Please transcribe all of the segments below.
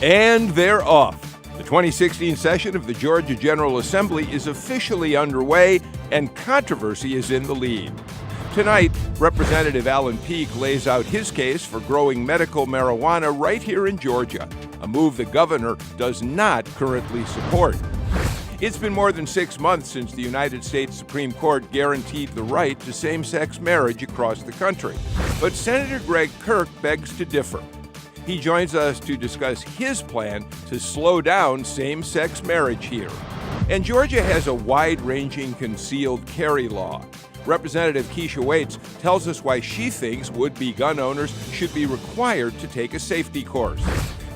And they're off. The 2016 session of the Georgia General Assembly is officially underway, and controversy is in the lead. Tonight, Representative Alan Peake lays out his case for growing medical marijuana right here in Georgia, a move the governor does not currently support. It's been more than 6 months since the United States Supreme Court guaranteed the right to same-sex marriage across the country. But Senator Kirk begs to differ. He joins us to discuss his plan to slow down same-sex marriage here. And Georgia has a wide-ranging concealed carry law. Representative Keisha tells us why she thinks would-be gun owners should be required to take a safety course.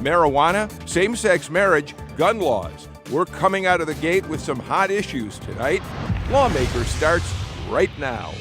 Marijuana, same-sex marriage, gun laws. We're coming out of the gate with some hot issues tonight. Lawmakers starts right now.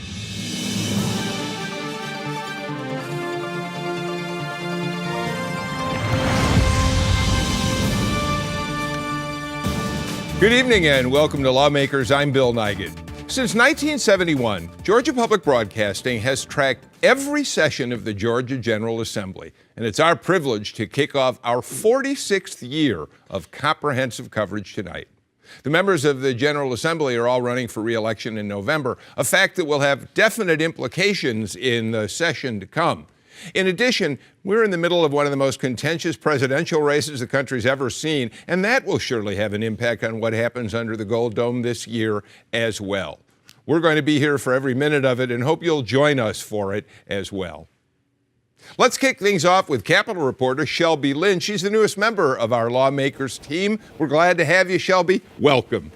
Good evening and welcome to Lawmakers. I'm Bill Nigut. Since 1971, Georgia Public Broadcasting has tracked every session of the Georgia General Assembly, and it's our privilege to kick off our 46th year of comprehensive coverage tonight. The members of the General Assembly are all running for re-election in November, a fact that will have definite implications in the session to come. In addition, we're in the middle of one of the most contentious presidential races the country's ever seen, and that will surely have an impact on what happens under the Gold Dome this year as well. We're going to be here for every minute of it and hope you'll join us for it as well. Let's kick things off with Capitol reporter Shelby Lynn. She's the newest member of our Lawmakers team. We're glad to have you, Shelby. Welcome.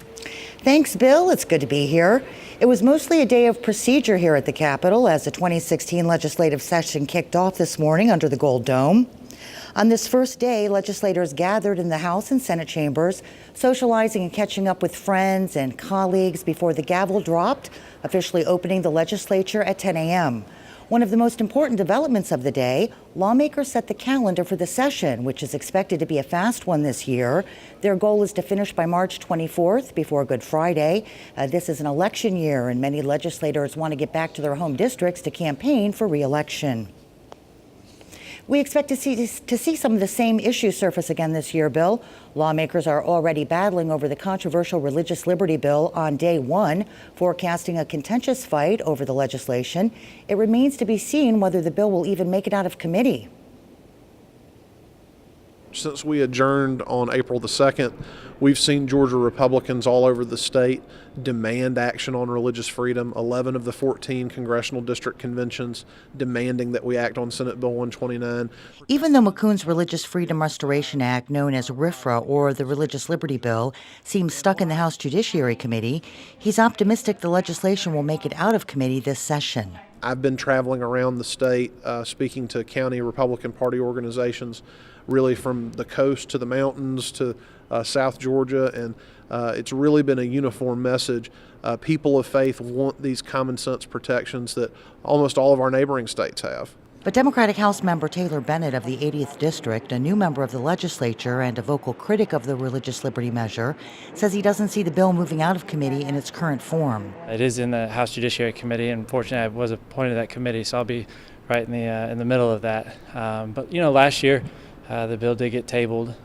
Thanks, Bill. It's good to be here. It was mostly a day of procedure here at the Capitol as the 2016 legislative session kicked off this morning under the Gold Dome. On this first day, legislators gathered in the House and Senate chambers, socializing and catching up with friends and colleagues before the gavel dropped, officially opening the legislature at 10 a.m. One of the most important developments of the day, lawmakers set the calendar for the session, which is expected to be a fast one this year. Their goal is to finish by March 24th, before Good Friday. This is an election year, and many legislators want to get back to their home districts to campaign for re-election. We expect to see some of the same issues surface again this year, Bill. Lawmakers are already battling over the controversial religious liberty bill on day one, forecasting a contentious fight over the legislation. It remains to be seen whether the bill will even make it out of committee. Since we adjourned on April the 2nd, we've seen Georgia Republicans all over the state demand action on religious freedom. 11 of the 14 congressional district conventions demanding that we act on Senate Bill 129. Even though McCoon's Religious Freedom Restoration Act, known as RFRA or the Religious Liberty Bill, seems stuck in the House Judiciary Committee, he's optimistic the legislation will make it out of committee this session. I've been traveling around the state speaking to county Republican Party organizations, really from the coast to the mountains to South Georgia, and it's really been a uniform message. People of faith want these common sense protections that almost all of our neighboring states have. But Democratic House member Taylor Bennett of the 80th District, a new member of the legislature and a vocal critic of the religious liberty measure, says he doesn't see the bill moving out of committee in its current form. It is in the House Judiciary Committee, and fortunately I was appointed to that committee, so I'll be right in the middle of that. But last year the bill did get tabled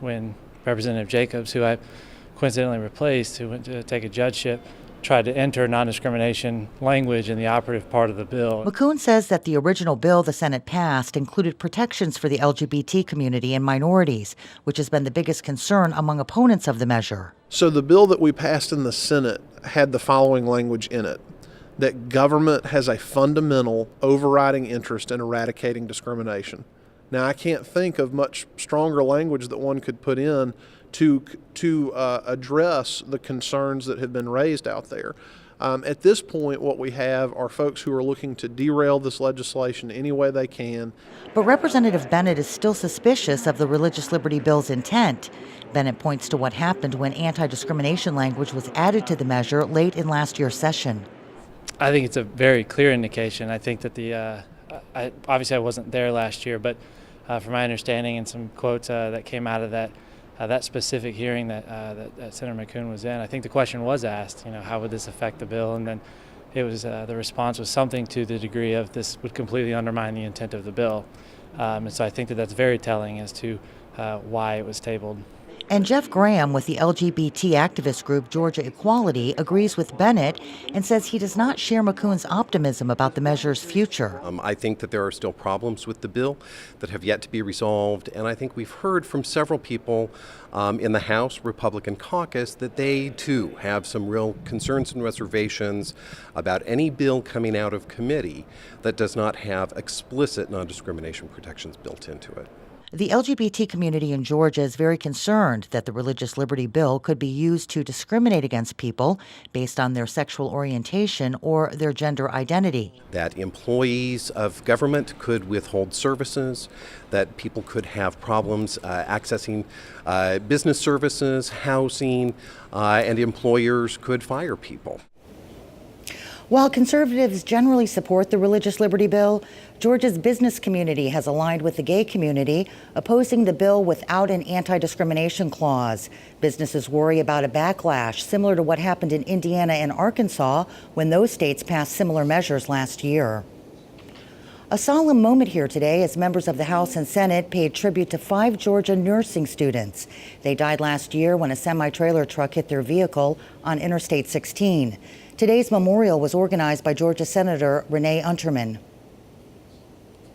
when Representative Jacobs, who I coincidentally replaced, who went to take a judgeship, tried to enter non-discrimination language in the operative part of the bill. McCoon says that the original bill the Senate passed included protections for the LGBT community and minorities, which has been the biggest concern among opponents of the measure. So the bill that we passed in the Senate had the following language in it: that government has a fundamental overriding interest in eradicating discrimination. Now, I can't think of much stronger language that one could put in to address the concerns that have been raised out there. At this point, what we have are folks who are looking to derail this legislation any way they can. But Representative Bennett is still suspicious of the religious liberty bill's intent. Bennett points to what happened when anti-discrimination language was added to the measure late in last year's session. I think it's a very clear indication. I think that obviously I wasn't there last year, but from my understanding and some quotes that came out of that specific hearing that Senator McCoon was in, I think the question was asked, how would this affect the bill? And then it was the response was something to the degree of this would completely undermine the intent of the bill. And so I think that that's very telling as to why it was tabled. And Jeff Graham with the LGBT activist group Georgia Equality agrees with Bennett and says he does not share McCoon's optimism about the measure's future. I think that there are still problems with the bill that have yet to be resolved, and I think we've heard from several people in the House Republican caucus that they too have some real concerns and reservations about any bill coming out of committee that does not have explicit non-discrimination protections built into it. The LGBT community in Georgia is very concerned that the religious liberty bill could be used to discriminate against people based on their sexual orientation or their gender identity. That employees of government could withhold services, that people could have problems accessing business services, housing, and employers could fire people. While conservatives generally support the religious liberty bill, Georgia's business community has aligned with the gay community, opposing the bill without an anti-discrimination clause. Businesses worry about a backlash similar to what happened in Indiana and Arkansas when those states passed similar measures last year. A solemn moment here today as members of the House and Senate paid tribute to 5 Georgia nursing students. They died last year when a semi-trailer truck hit their vehicle on Interstate 16. Today's memorial was organized by Georgia Senator Renee Unterman.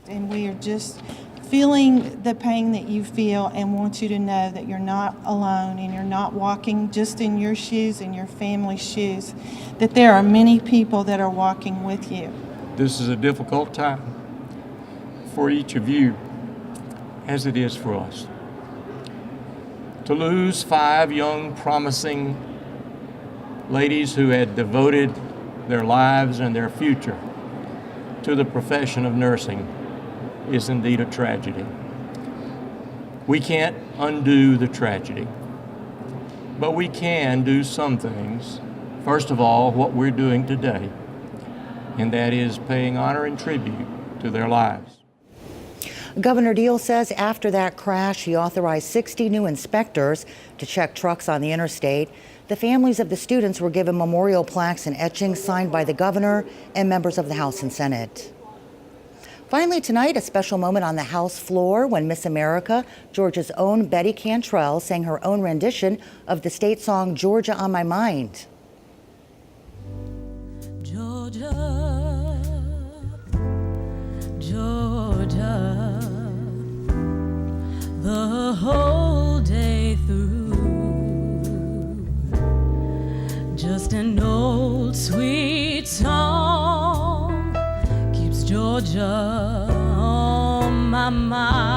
And we are just feeling the pain that you feel and want you to know that you're not alone and you're not walking just in your shoes and your family's shoes, that there are many people that are walking with you. This is a difficult time for each of you, as it is for us. To lose 5 young, promising ladies who had devoted their lives and their future to the profession of nursing is indeed a tragedy. We can't undo the tragedy, but we can do some things. First of all, what we're doing today, and that is paying honor and tribute to their lives. Governor Deal says after that crash, he authorized 60 new inspectors to check trucks on the interstate. The families of the students were given memorial plaques and etchings signed by the governor and members of the House and Senate. Finally tonight, a special moment on the House floor when Miss America, Georgia's own Betty Cantrell, sang her own rendition of the state song Georgia on My Mind. Georgia, Georgia, the whole day through, just an old sweet song keeps Georgia on my mind.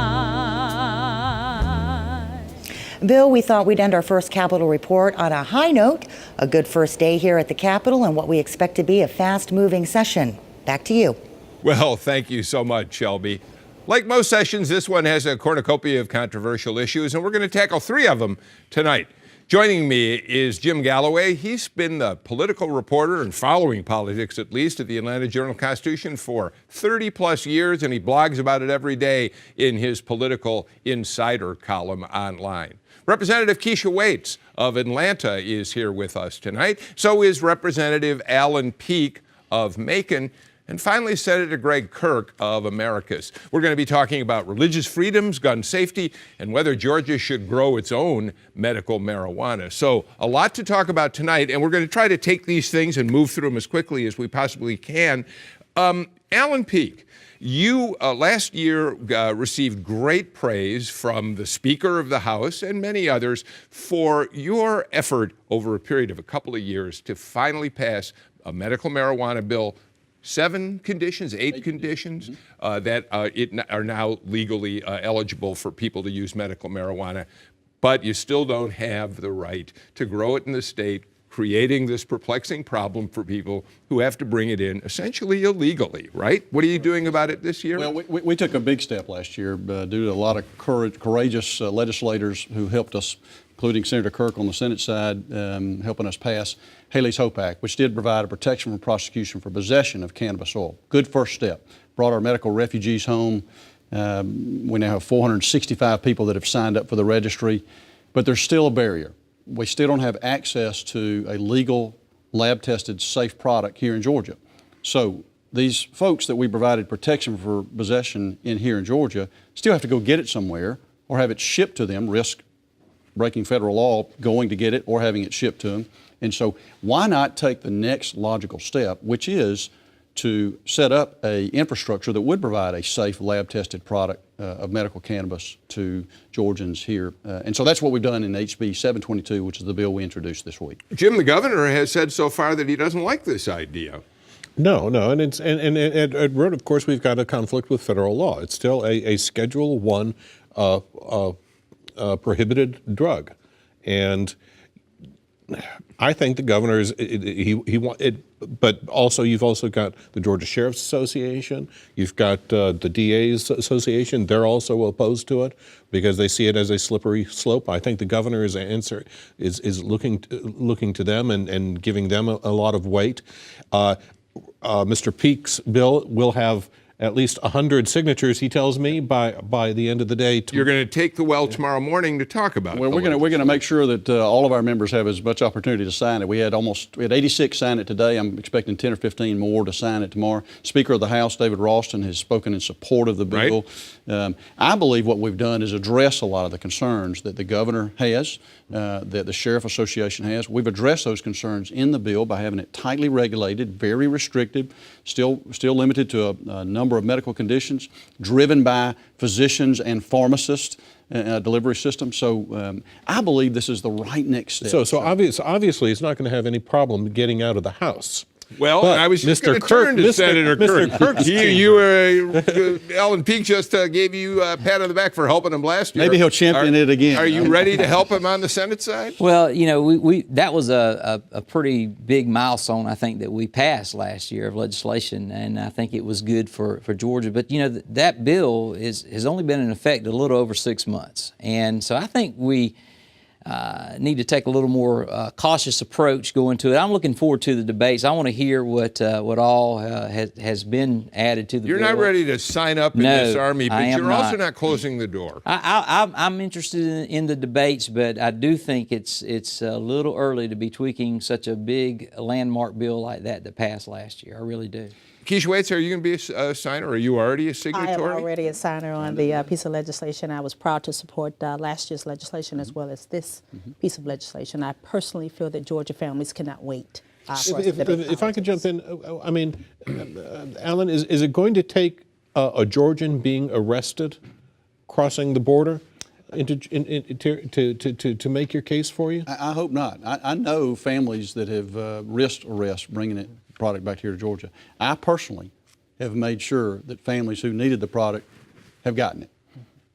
Bill, we thought we'd end our first Capitol report on a high note, a good first day here at the Capitol and what we expect to be a fast-moving session. Back to you. Well, thank you so much, Shelby. Like most sessions, this one has a cornucopia of controversial issues, and we're going to tackle 3 of them tonight. Joining me is Jim Galloway. He's been the political reporter and following politics, at least, at the Atlanta Journal-Constitution for 30-plus years, and he blogs about it every day in his Political Insider column online. Representative Keisha Waits of Atlanta is here with us tonight. So is Representative Alan Peake of Macon. And finally, Senator Greg Kirk of Americas. We're going to be talking about religious freedoms, gun safety, and whether Georgia should grow its own medical marijuana. So a lot to talk about tonight, and we're going to try to take these things and move through them as quickly as we possibly can. Alan Peake, you last year received great praise from the Speaker of the House and many others for your effort over a period of a couple of years to finally pass a medical marijuana bill. 7 conditions, 8 conditions that are now legally eligible for people to use medical marijuana, but you still don't have the right to grow it in the state, creating this perplexing problem for people who have to bring it in essentially illegally, right? What are you doing about it this year? Well, we took a big step last year due to a lot of courageous legislators who helped us, including Senator Kirk on the Senate side, helping us pass Haley's Hope Act, which did provide a protection from prosecution for possession of cannabis oil. Good first step. Brought our medical refugees home. We now have 465 people that have signed up for the registry, but there's still a barrier. We still don't have access to a legal, lab-tested, safe product here in Georgia. So these folks that we provided protection for possession in here in Georgia still have to go get it somewhere, or have it shipped to them, risk breaking federal law, going to get it or having it shipped to them. And so why not take the next logical step, which is to set up a infrastructure that would provide a safe lab-tested product of medical cannabis to Georgians here. And so that's what we've done in HB 722, which is the bill we introduced this week. Jim, the governor has said so far that he doesn't like this idea. No, and at Road, of course, we've got a conflict with federal law. It's still a Schedule I prohibited drug, and I think the governor is but also you've also got the Georgia Sheriff's Association, you've got the DA's Association. They're also opposed to it because they see it as a slippery slope. I think the governor's answer is looking to them and giving them a lot of weight. Mr. Peake's bill will have at least 100 signatures, he tells me, by the end of the day. You're going to take the well tomorrow morning to talk about it. Well, we're going to make sure that all of our members have as much opportunity to sign it. We had 86 sign it today. I'm expecting 10 or 15 more to sign it tomorrow. Speaker of the House, David Ralston, has spoken in support of the bill. Right. I believe what we've done is address a lot of the concerns that the governor has, that the Sheriff Association has. We've addressed those concerns in the bill by having it tightly regulated, very restricted, still limited to a number of medical conditions, driven by physicians and pharmacists, delivery system. So I believe this is the right next step. So obviously it's not going to have any problem getting out of the House. Well, I was just going to turn to Senator Kirk. Alan Peake just gave you a pat on the back for helping him last year. Maybe he'll champion it again. Are you ready to help him on the Senate side? Well, you know, we that was a pretty big milestone, I think, that we passed last year of legislation, and I think it was good for Georgia. But, you know, that bill has only been in effect a little over 6 months. And so I think we need to take a little more cautious approach going to it. I'm looking forward to the debates. I want to hear what all has been added to the bill. You're not ready to sign up in this army, but you're not. also not closing the door. I'm interested in the debates, but I do think it's a little early to be tweaking such a big landmark bill like that passed last year. I really do. Keisha Waits, are you going to be a signer, or are you already a signatory? I am already a signer on the piece of legislation. I was proud to support last year's legislation as well as this piece of legislation. I personally feel that Georgia families cannot wait. If I could jump in, I mean, Alan, is it going to take a Georgian being arrested crossing the border to make your case for you? I hope not. I know families that have risked arrest bringing it product back here to Georgia. I personally have made sure that families who needed the product have gotten it.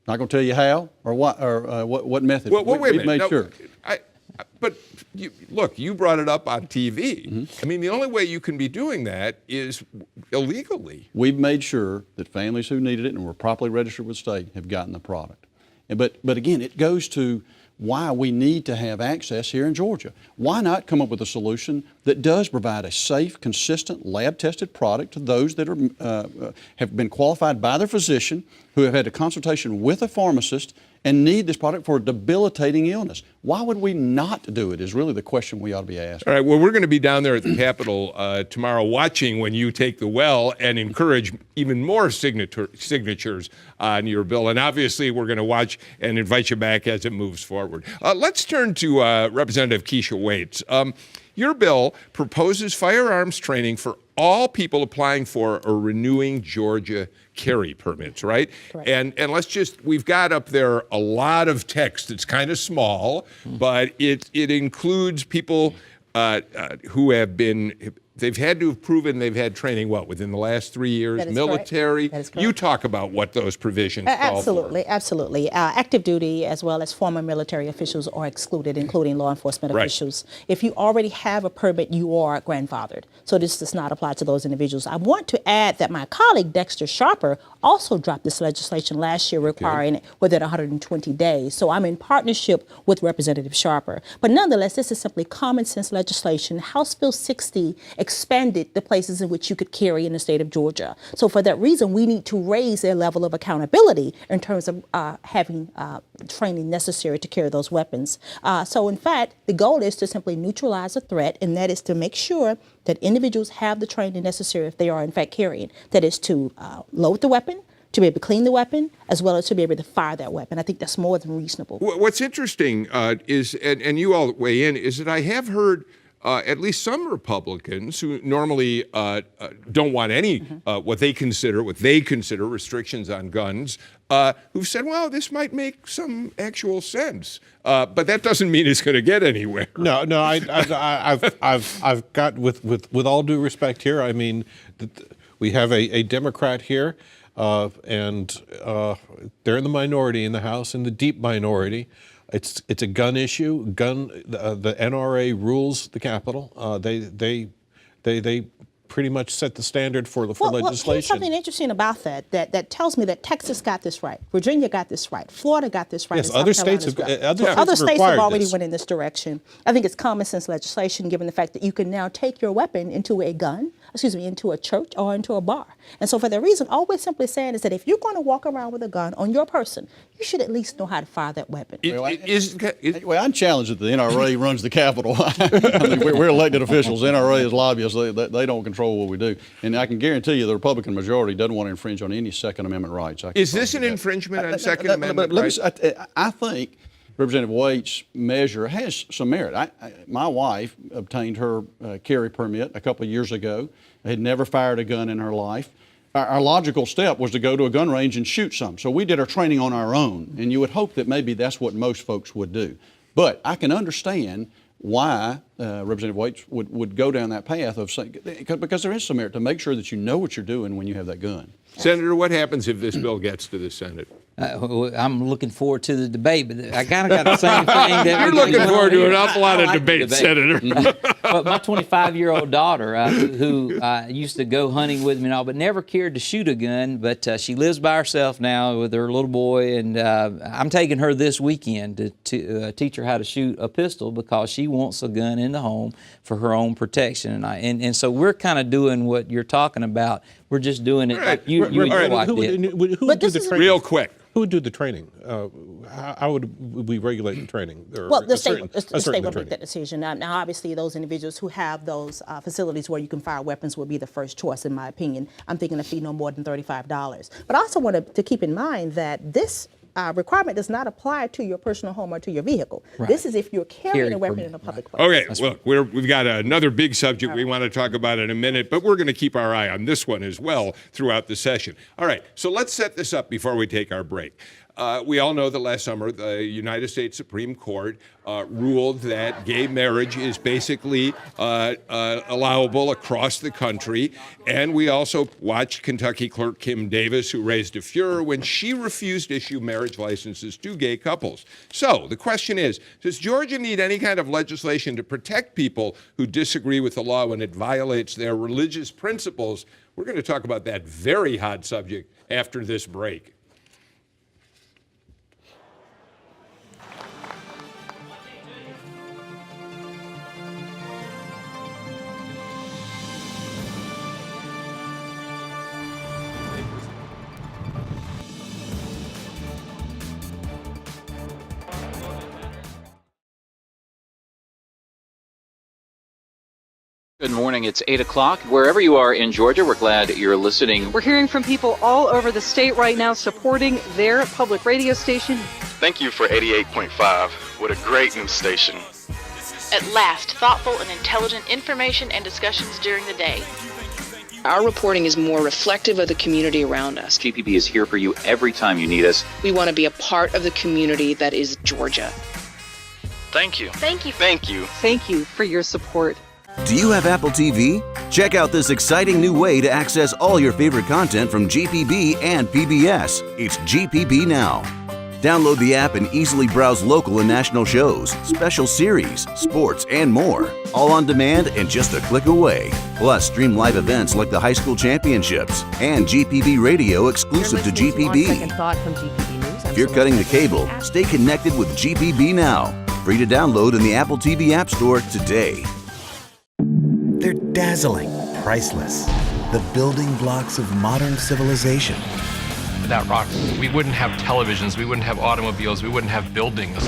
Not going to tell you how or what method. Well, wait a minute. Made sure. But look, you brought it up on TV. I mean, the only way you can be doing that is illegally. We've made sure that families who needed it and were properly registered with the state have gotten the product. But again, it goes to why we need to have access here in Georgia. Why not come up with a solution that does provide a safe, consistent, lab-tested product to those that have been qualified by their physician, who have had a consultation with a pharmacist, and need this product for a debilitating illness? Why would we not do it is really the question we ought to be asking. All right, well, we're going to be down there at the Capitol tomorrow watching when you take the well and encourage even more signatures on your bill. And obviously, we're going to watch and invite you back as it moves forward. Let's turn to Representative Keisha Waits. Your bill proposes firearms training for all people applying for or renewing Georgia carry permits, right? Correct. And we've got up there a lot of text. It's kind of small, but it includes people who have been, they've had to have proven they've had training, within the last 3 years, military. That is correct. You talk about what those provisions call for. Absolutely. Active duty as well as former military officials are excluded, including law enforcement officials. If you already have a permit, you are grandfathered. So this does not apply to those individuals. I want to add that my colleague Dexter Sharper also dropped this legislation last year requiring it within 120 days. So I'm in partnership with Representative Sharper. But nonetheless, this is simply common sense legislation. House Bill 60 expanded the places in which you could carry in the state of Georgia. So for that reason, we need to raise their level of accountability in terms of having training necessary to carry those weapons. So in fact, the goal is to simply neutralize a threat, and that is to make sure that individuals have the training necessary if they are in fact carrying. That is to load the weapon, to be able to clean the weapon as well as to be able to fire that weapon. I think that's more than reasonable. What's interesting is, and you all weigh in, is that I have heard at least some Republicans who normally don't want any what they consider restrictions on guns, who've said, well, this might make some actual sense, but that doesn't mean it's going to get anywhere. No, I've got with all due respect here. I mean, we have a Democrat here, and they're in the minority in the House, in the deep minority. It's a gun issue. The NRA rules the Capitol. They pretty much set the standard for legislation. Well, here's something interesting about that tells me that Texas got this right, Virginia got this right, Florida got this right. Yes, other states have already went in this direction. I think it's common sense legislation, given the fact that you can now take your weapon into into a church or into a bar. And so for that reason, all we're simply saying is that if you're going to walk around with a gun on your person, you should at least know how to fire that weapon. Well, I'm challenged that the NRA runs the Capitol. I mean, we're elected officials. NRA is lobbyists. They don't control what we do. And I can guarantee you the Republican majority doesn't want to infringe on any Second Amendment rights. Is this an infringement on Second Amendment rights? I think Representative Waite's measure has some merit. My wife obtained her carry permit a couple of years ago, had never fired a gun in her life. Our logical step was to go to a gun range and shoot some. So we did our training on our own, and you would hope that maybe that's what most folks would do. But I can understand why Representative Waite would go down that path of saying, because there is some merit to make sure that you know what you're doing when you have that gun. Senator, what happens if this bill gets to the Senate? I'm looking forward to the debate, but I kind of got the same thing. That You're looking forward to an awful lot of debate, Senator. But my 25-year-old daughter, who used to go hunting with me and all, but never cared to shoot a gun, but she lives by herself now with her little boy, and I'm taking her this weekend to teach her how to shoot a pistol because she wants a gun in the home for her own protection. And so we're kind of doing what you're talking about. We're just doing it like you and your wife did. Who would do the training? Real quick. Who would do the training? How would we regulate the training? Well, the state will make that decision. Now, obviously, those individuals who have those facilities where you can fire weapons would be the first choice, in my opinion. I'm thinking a fee no more than $35. But I also want to keep in mind that this requirement does not apply to your personal home or to your vehicle. Right. This is if you're carrying a weapon in a public place. Okay, look, we've got another big subject we want to talk about in a minute, but we're going to keep our eye on this one as well throughout the session. All right, so let's set this up before we take our break. We all know that last summer the United States Supreme Court ruled that gay marriage is basically allowable across the country. And we also watched Kentucky Clerk Kim Davis, who raised a furor when she refused to issue marriage licenses to gay couples. So the question is, does Georgia need any kind of legislation to protect people who disagree with the law when it violates their religious principles? We're going to talk about that very hot subject after this break. Good morning. It's 8 o'clock. Wherever you are in Georgia, we're glad you're listening. We're hearing from people all over the state right now supporting their public radio station. Thank you for 88.5. What a great new station. At last, thoughtful and intelligent information and discussions during the day. Our reporting is more reflective of the community around us. GPB is here for you every time you need us. We want to be a part of the community that is Georgia. Thank you. Thank you. Thank you. Thank you for your support. Do you have Apple TV? Check out this exciting new way to access all your favorite content from GPB and PBS. It's GPB Now. Download the app and easily browse local and national shows, special series, sports, and more, all on demand and just a click away. Plus, stream live events like the high school championships and GPB Radio exclusive to GPB. If you're cutting the cable, stay connected with GPB Now. Free to download in the Apple TV App Store today. They're dazzling, priceless, the building blocks of modern civilization. Without rocks, we wouldn't have televisions, we wouldn't have automobiles, we wouldn't have buildings.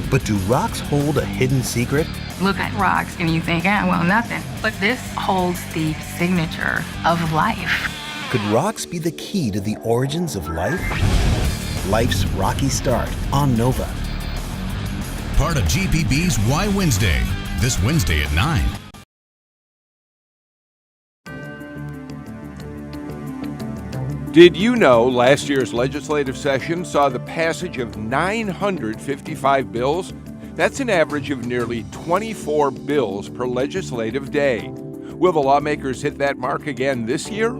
But do rocks hold a hidden secret? Look at rocks and you think, well, nothing. But this holds the signature of life. Could rocks be the key to the origins of life? Life's rocky start on Nova. Part of GPB's Why Wednesday, this Wednesday at 9. Did you know last year's legislative session saw the passage of 955 bills? That's an average of nearly 24 bills per legislative day. Will the lawmakers hit that mark again this year?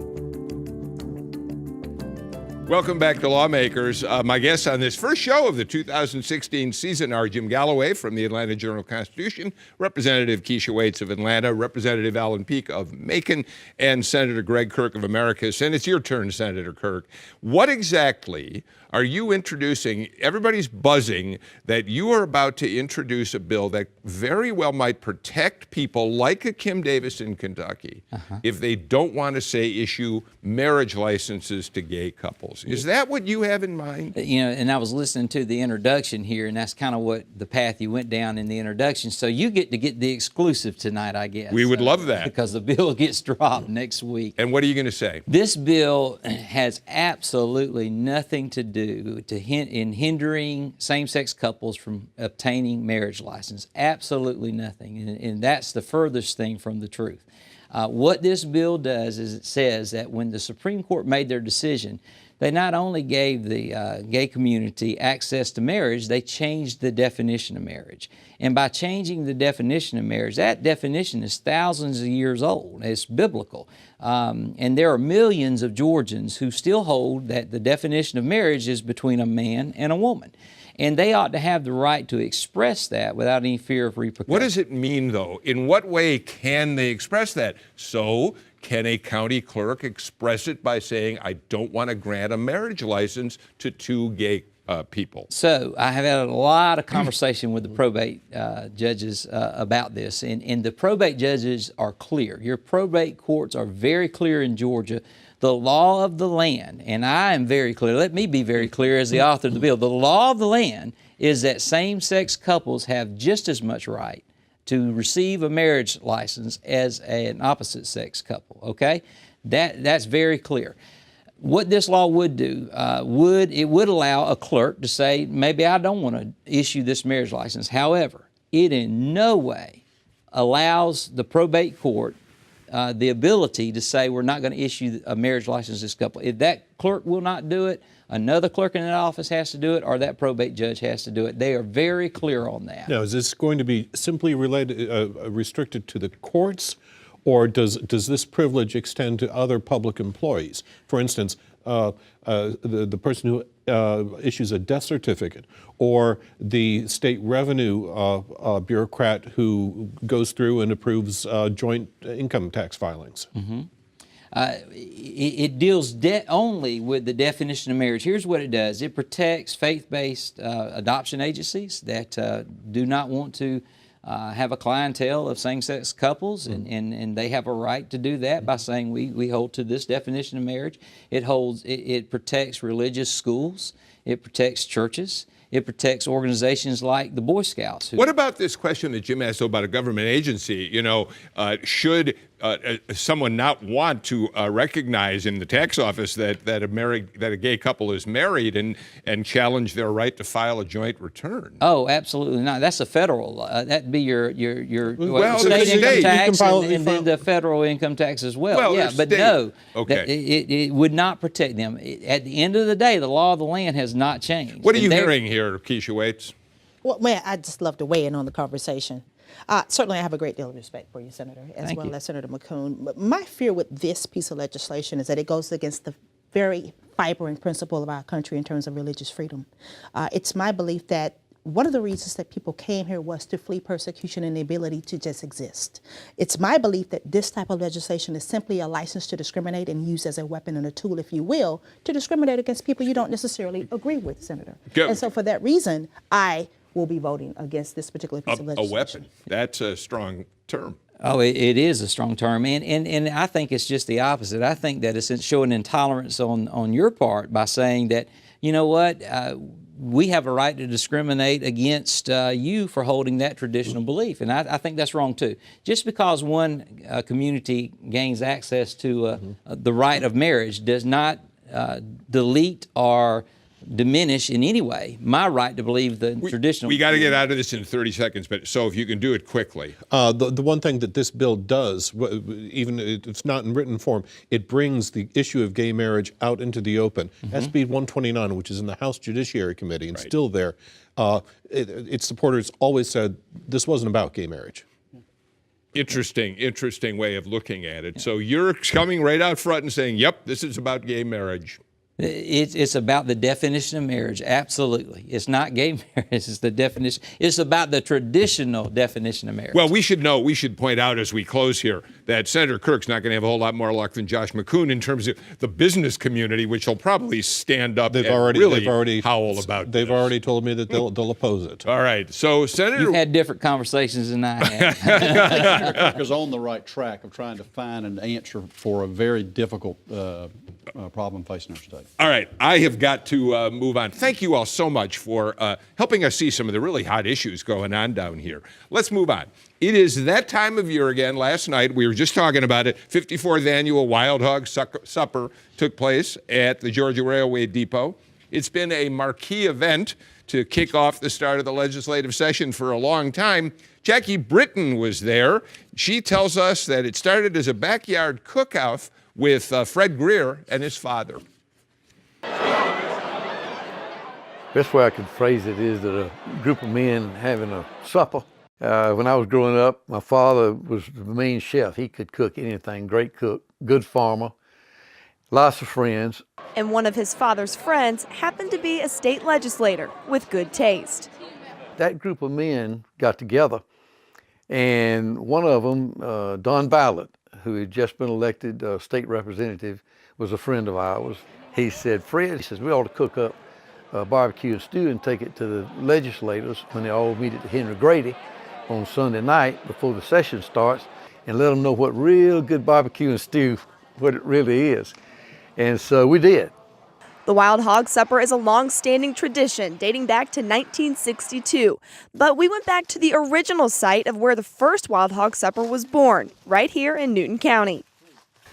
Welcome back to Lawmakers. My guests on this first show of the 2016 season are Jim Galloway from the Atlanta Journal-Constitution, Representative Keisha Waits of Atlanta, Representative Alan Peake of Macon, and Senator Greg Kirk of Americus. And it's your turn, Senator Kirk. What exactly are you introducing? Everybody's buzzing that you are about to introduce a bill that very well might protect people like a Kim Davis in Kentucky if they don't want to, say, issue marriage licenses to gay couples. Is that what you have in mind? You know, and I was listening to the introduction here, and that's kind of what the path you went down in the introduction. So you get to get the exclusive tonight, I guess. We would love that. Because the bill gets dropped next week. And what are you going to say? This bill has absolutely nothing to do in hindering same-sex couples from obtaining marriage license. Absolutely nothing. And that's the furthest thing from the truth. What this bill does is it says that when the Supreme Court made their decision, they not only gave the gay community access to marriage, they changed the definition of marriage. And by changing the definition of marriage, that definition is thousands of years old. It's biblical. And there are millions of Georgians who still hold that the definition of marriage is between a man and a woman. And they ought to have the right to express that without any fear of repercussion. What does it mean, though? In what way can they express that? So, can a county clerk express it by saying, I don't want to grant a marriage license to two gay people? So, I have had a lot of conversation with the probate judges about this, and the probate judges are clear. Your probate courts are very clear in Georgia. The law of the land, and I am very clear, let me be very clear as the author of the bill, the law of the land is that same-sex couples have just as much right to receive a marriage license as an opposite-sex couple, okay? That's very clear. What this law would do, it would allow a clerk to say, maybe I don't want to issue this marriage license. However, it in no way allows the probate court the ability to say we're not going to issue a marriage license to this couple. If that clerk will not do it, another clerk in that office has to do it, or that probate judge has to do it. They are very clear on that. Now, is this going to be simply restricted to the courts, or does this privilege extend to other public employees? For instance, the person who issues a death certificate, or the state revenue bureaucrat who goes through and approves joint income tax filings. Mm-hmm. It deals only with the definition of marriage. Here's what it does. It protects faith-based adoption agencies that do not want to have a clientele of same-sex couples, and they have a right to do that by saying we hold to this definition of marriage. It protects religious schools. It protects churches. It protects organizations like the Boy Scouts. What about this question that Jim asked about a government agency? You know, should someone not want to recognize in the tax office that a gay couple is married and challenge their right to file a joint return? Oh, absolutely not. That's a federal law. That'd be your state income tax and then the federal income tax as well. Yeah, but no, it would not protect them. At the end of the day, the law of the land has not changed. What are you hearing here, Keisha Waits? Well, man, I'd just love to weigh in on the conversation. Certainly, I have a great deal of respect for you, Senator, as well as Senator McCoon. But my fear with this piece of legislation is that it goes against the very fiber and principle of our country in terms of religious freedom. It's my belief that one of the reasons that people came here was to flee persecution and the ability to just exist. It's my belief that this type of legislation is simply a license to discriminate and use as a weapon and a tool, if you will, to discriminate against people you don't necessarily agree with, Senator. And so for that reason, I will be voting against this particular piece of legislation. A weapon. That's a strong term. Oh, it is a strong term, and I think it's just the opposite. I think that it's showing intolerance on your part by saying that, you know what, we have a right to discriminate against you for holding that traditional belief. And I think that's wrong too. Just because one community gains access to the right of marriage does not delete or diminish in any way my right to believe the traditional. We got to get out of this in 30 seconds, but so if you can do it quickly. The one thing that this bill does, even if it's not in written form, it brings the issue of gay marriage out into the open. SB 129, which is in the House Judiciary Committee and still there, its supporters always said this wasn't about gay marriage. Interesting way of looking at it. So you're coming right out front and saying, yep, this is about gay marriage. It's about the definition of marriage, absolutely. It's not gay marriage, it's the definition. It's about the traditional definition of marriage. Well, we should point out as we close here that Senator Kirk's not going to have a whole lot more luck than Josh McCoon in terms of the business community, which will probably stand up and really howl about They've already told me that they'll oppose it. All right, so Senator... You've had different conversations than I have. Kirk is on the right track of trying to find an answer for a very difficult problem facing our state. All right, I have got to move on. Thank you all so much for helping us see some of the really hot issues going on down here. Let's move on. It is that time of year again. Last night, we were just talking about it, 54th annual Wild Hog Supper took place at the Georgia Railway Depot. It's been a marquee event to kick off the start of the legislative session for a long time. Jackie Brittain was there. She tells us that it started as a backyard cookout with Fred Greer and his father. Best way I could phrase it is that a group of men having a supper. When I was growing up, my father was the main chef. He could cook anything, great cook, good farmer, lots of friends. And one of his father's friends happened to be a state legislator with good taste. That group of men got together, and one of them, Don Ballard, who had just been elected state representative, was a friend of ours. He said, Fred, he says, we ought to cook up barbecue and stew and take it to the legislators when they all meet at the Henry Grady on Sunday night before the session starts, and let them know what real good barbecue and stew, what it really is. And so we did. The Wild Hog Supper is a long-standing tradition dating back to 1962. But we went back to the original site of where the first Wild Hog Supper was born, right here in Newton County.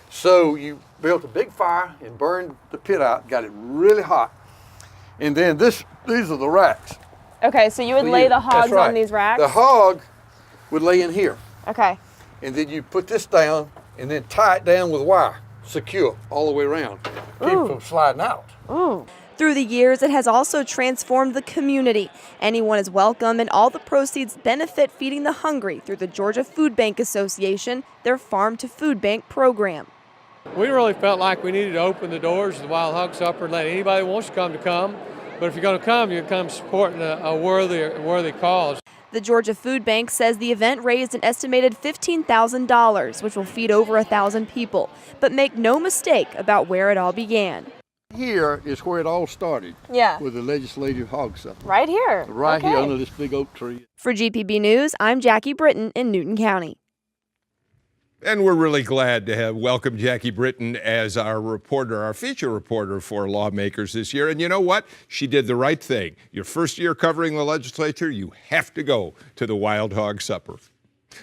So you built a big fire and burned the pit out, got it really hot. And then these are the racks. Okay, so you would lay the hogs on these racks? The hog would lay in here. Okay. And then you put this down and then tie it down with wire, secure all the way around. Keep it from sliding out. Ooh. Through the years, it has also transformed the community. Anyone is welcome, and all the proceeds benefit feeding the hungry through the Georgia Food Bank Association, their Farm to Food Bank program. We really felt like we needed to open the doors of the Wild Hog Supper and let anybody who wants to come. But if you're going to come, you come supporting a worthy cause. The Georgia Food Bank says the event raised an estimated $15,000, which will feed over 1,000 people. But make no mistake about where it all began. Here is where it all started. Yeah. With the legislative hog supper. Right here. Right here under this big oak tree. For GPB News, I'm Jackie Brittain in Newton County. And we're really glad to have welcomed Jackie Brittain as our reporter, our feature reporter for Lawmakers this year. And you know what? She did the right thing. Your first year covering the legislature, you have to go to the Wild Hog Supper.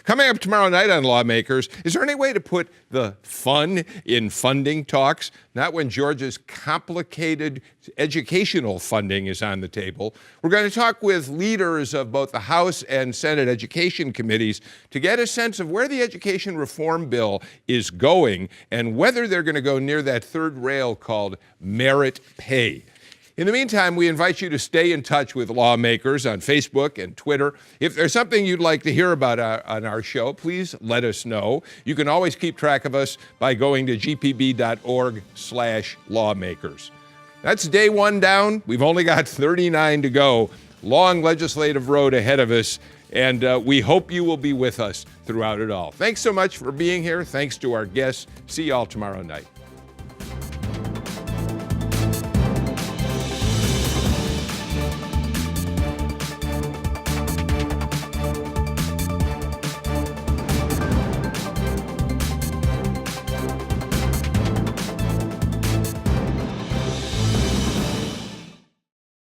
Coming up tomorrow night on Lawmakers, is there any way to put the fun in funding talks? Not when Georgia's complicated educational funding is on the table. We're going to talk with leaders of both the House and Senate Education Committees to get a sense of where the education reform bill is going and whether they're going to go near that third rail called merit pay. In the meantime, we invite you to stay in touch with Lawmakers on Facebook and Twitter. If there's something you'd like to hear about on our show, please let us know. You can always keep track of us by going to gpb.org/lawmakers. That's day one down. We've only got 39 to go. Long legislative road ahead of us, and we hope you will be with us throughout it all. Thanks so much for being here. Thanks to our guests. See you all tomorrow night.